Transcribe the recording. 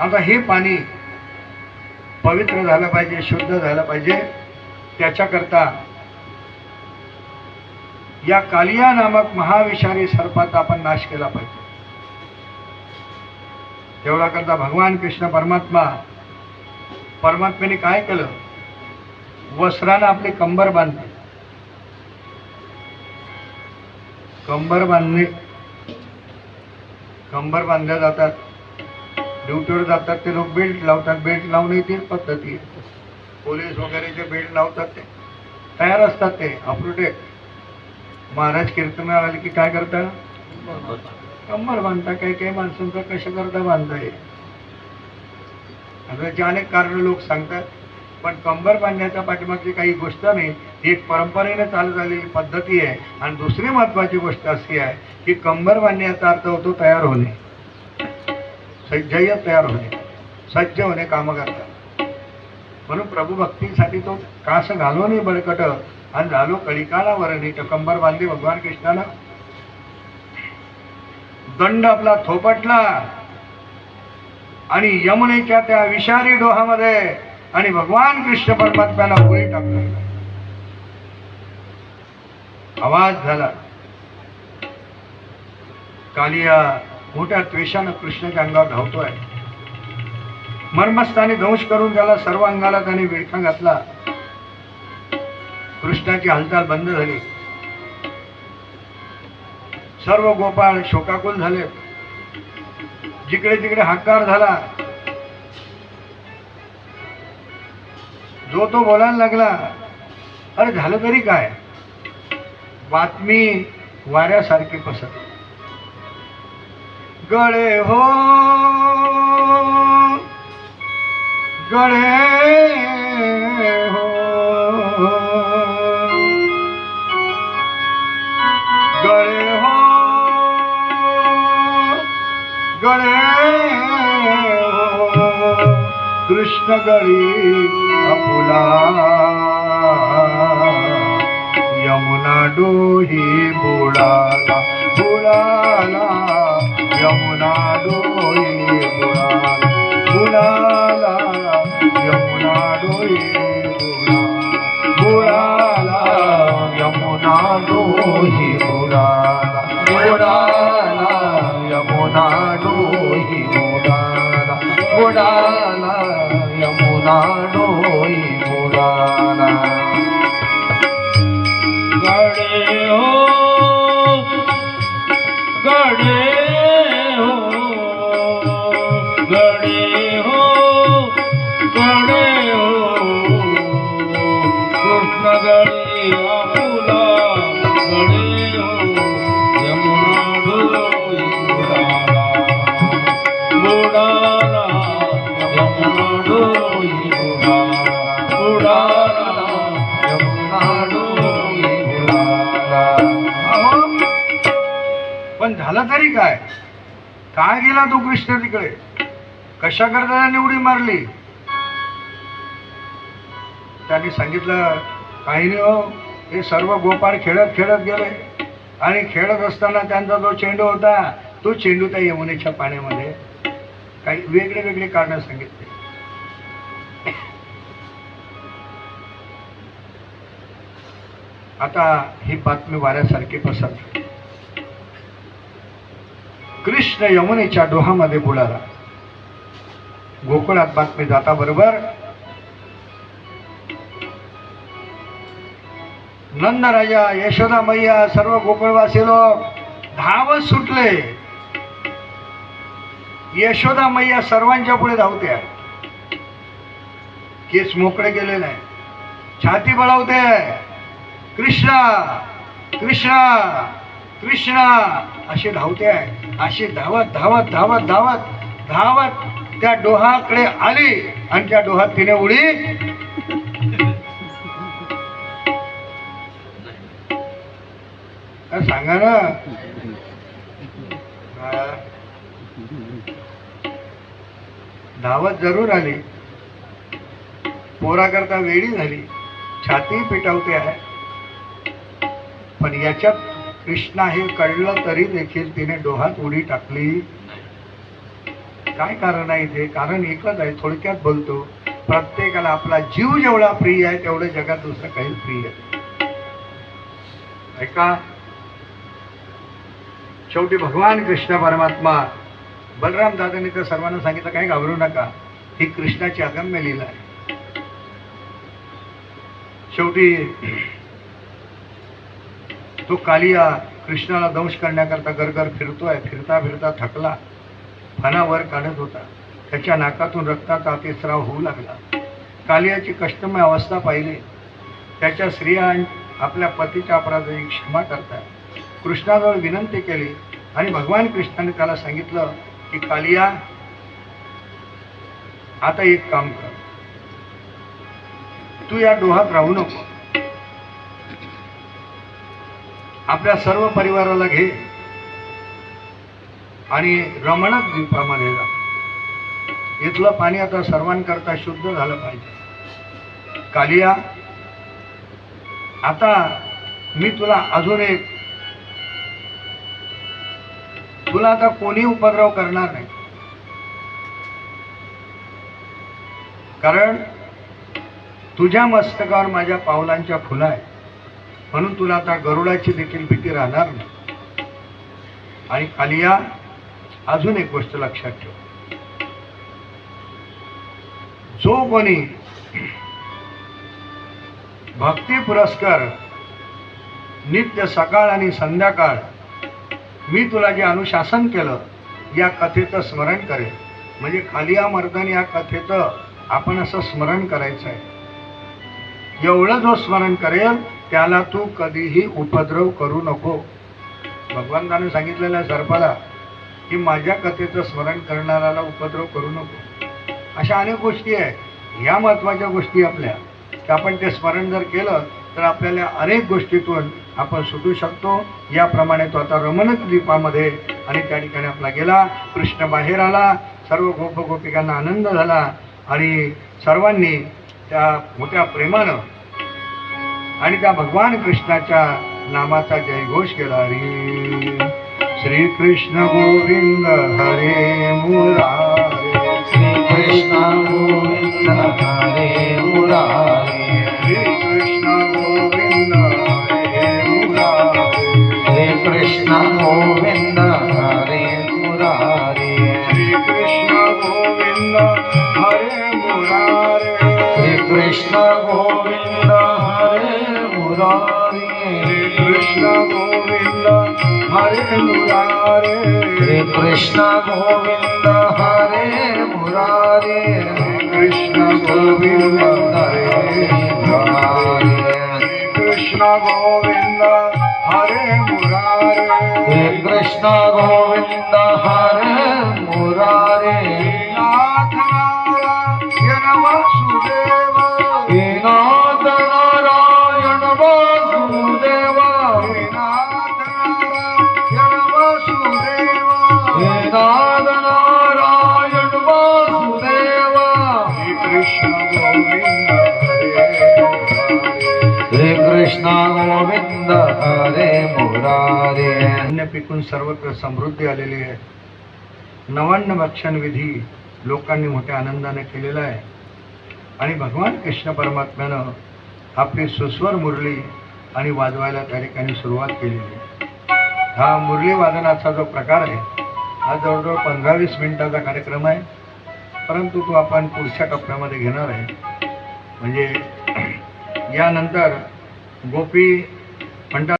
आता हे पाणी पवित्र झालं पाहिजे, शुद्ध झालं पाहिजे, त्याच्याकरता या कालिया नामक महाविषारी सर्पाचा आपण नाश केला पाहिजे. एवढा करता भगवान कृष्ण परमात्म्याने काय केलं, वस्त्रानं आपली कंबर बांधली. कंबर बांधल्या जातात. ड्युटीवर जातात ते लोक बेल्ट लावतात. बेल्ट लावणे ती पद्धती. पोलीस वगैरे जे बेल्ट लावतात ते तयार असतात, ते अप्रोटेक्ट. महाराज कीर्तनाला आले की काय करतात, कंबर बांधता. काही काही माणसांचं कशा करता बांधताय, त्याचे अनेक कारण लोक सांगतात. पण कंबर बांधण्याच्या पाठीमागची काही गोष्ट नाही, ही एक परंपरेने चालत आलेली पद्धती आहे. आणि दुसरी महत्वाची गोष्ट अशी आहे की कंबर बांधण्याचा अर्थ होतो तयार होणे, सज्जय तयार होणे, सज्ज होणे काम करतात. म्हणून प्रभू भक्तीसाठी तो कास घालो नाही बळकट आणि झालो कलिकाला वरणी. तर कंबर बांधली भगवान कृष्णानं. दंड आपला थोपटला आणि यमुनेच्या त्या विषारी डोहामध्ये आणि भगवान कृष्ण परमात्म्याला गोळी टाकली. आवाज झाला. कालिया मोठ्या त्वेषानं कृष्णाच्या अंगावर धावतोय. मर्मस्थानी दंश करून त्याला सर्व अंगाला त्याने विळखा घातला. कृष्णाची हालचाल बंद झाली. सर्व गोपाळ शोकाकुल झाले. जिकडे तिकडे हाकार झाला. जो तो बोलायला लागला, अरे झालं तरी काय. बातमी वाऱ्यासारखी पसरली. गळे हो गळे हो गळे हो गळे हो कृष्ण गळी आपुला यमुना डोही बुडाला बुडाला यमुना डोही बुडाला बुडाला यमुना डोही बुडाला यमुना डोही बुडाला बुडाला यमुना डोही बुडाला बुडाला यमुना डोही बुडाला. गड़े हो गड़े हो गड़े हो गड़े हो कृष्ण गड़े आपुला गड़े हो यमुना डोही बुडाला बुडाला यमुना डोही बुडाला बुडाला यमुना डोही बुडाला. पण झालं तरी काय, काय गेला तो कृष्ण तिकडे, कशा करता उडी मारली. त्यांनी सांगितलं काही नाही हो, हे सर्व गोपाळ खेळत खेळत गेले आणि खेळत असताना त्यांचा जो चेंडू होता तो चेंडू त्या यमुनेच्या पाण्यामध्ये. काही वेगळे वेगळे कारण सांगितले. आता ही बातमी वाऱ्यासारखी पसरली. कृष्ण यमुनेच्या डोहामध्ये बुडाला. गोकुळात बातमी जाता बरोबर नंद राजा, यशोदा मैया, सर्व गोकुळवासी लोक धावत सुटले. यशोदा मैया सर्वांच्या पुढे धावते. केस मोकळे गेले नाही, छाती बळवते, कृष्णा कृष्णा कृष्णा अशी धावते. अशी धावत धावत धावत धावत धावत त्या डोहाकडे आली आणि त्या डोहात तिने उडी सांगा ना. धावत जरूर आली, पोरा करता वेडी झाली, छाती पिटावते आहे. पण याच्यात कृष्णा हे कळलं तरी देखील तिने डोहात उडी टाकली. काय कारण आहे ते? कारण एकच आहे, थोडक्यात बोलतो, प्रत्येकाला आपला जीव जेवढा प्रिय आहे तेवढं जगात दुसरं काही प्रिय आहे. ऐका, शेवटी भगवान कृष्ण परमात्मा, बलराम दादांनी तर सर्वांना सांगितलं काही घाबरू नका, ही कृष्णाची अगम्य लीला आहे. शेवटी तो कालिया कृष्णाला दंश करण्याकरता गरगर फिरतोय. फिरता फिरता थकला, फणा वर काढत होता. त्याच्या नाकातून रक्ताचा अतिस्राव होऊ लागला. कालियाची कष्टमय अवस्था पाहिली. त्याच्या स्त्रिया आपल्या पतीच्या अपराधाची क्षमा करतात. कृष्णाजवळ विनंती केली आणि भगवान कृष्णाने त्याला सांगितलं की कालिया, आता एक काम कर, तू या डोहात राहू नको, आपल्या सर्व परिवाराला घे आणि रमणक द्वीपामध्ये जा. इथलं पाणी आता सर्वांकरता शुद्ध झालं पाहिजे. कालिया, आता मी तुला अजून एक, तुला आता कोणी उपद्रव करणार नाही, कारण तुझ्या मस्तकावर माझ्या पावलांच्या फुला आहे, म्हणून तुला आता गरुडाची देखील भीती राहणार नाही. आणि कालिया, अजून एक गोष्ट लक्षात ठेव, जो कोणी भक्ती पुरस्कार नित्य सकाळ आणि संध्याकाळ मी तुला जे अनुशासन केलं या कथेचं स्मरण करेल, म्हणजे कालिया मर्दन या कथेचं आपण असं स्मरण करायचं आहे. एवढं जो स्मरण करेल त्याला तू कधीही उपद्रव करू नको. भगवंताने सांगितलेलं आहे सर्पाला की माझ्या कथेचं स्मरण करणाऱ्याला उपद्रव करू नको. अशा अनेक गोष्टी आहेत, ह्या महत्त्वाच्या गोष्टी आपल्या, की आपण ते स्मरण जर केलं तर आपल्याला अनेक गोष्टीतून आपण सुटू शकतो. याप्रमाणे तो आता रमणक द्वीपामध्ये आणि त्या ठिकाणी आपला गेला. कृष्ण बाहेर आला, सर्व गोप गोपिकांना आनंद झाला आणि सर्वांनी त्या मोठ्या प्रेमानं आणि त्या भगवान कृष्णाच्या नामाचा जयघोष केला. हरी श्री कृष्ण गोविंद हरे मुरारे, श्री कृष्ण गोविंद हरे मुरारे, श्री कृष्ण गोविंद हरे मुरारे, श्री कृष्ण गोविंद हरे मुरारे, श्री कृष्ण गोविंद हरे मुरारे, श्री कृष्ण गोविंद हरे मुरारे, श्री कृष्ण गोविंद हरे मुरारे, श्री कृष्ण गोविंद हरे मुरारे, कृष्ण गोविंद हरे मुरारे, कृष्ण गोविंद हरे मुरारे, श्री कृष्ण गोविंद हरे मुरारे, नाथ नारायण वासुदेव, नाथ नारायण वासुदेव, नाथ नारायण वासुदेव, नाथ नारायण वासुदेव, कृष्ण गोविंद हरे मुरारे. श्री कृष्ण गोविंद हरे मुरारे. धान्य पिकून सर्वत्र समृद्धी आलेली आहे. नवान्न भक्षण विधी लोकांनी मोठ्या आनंदाने केलेला आहे आणि भगवान कृष्ण परमात्म्यानं आपली सुस्वर मुरली आणि वाजवायला त्या ठिकाणी सुरुवात केलेली आहे. हा मुरली वादनाचा जो प्रकार आहे हा जवळजवळ 15-20 मिनिटाचा कार्यक्रम आहे, परंतु तो आपण पुढच्या टप्प्यामध्ये घेणार आहे. म्हणजे यानंतर गोपी म्हणतात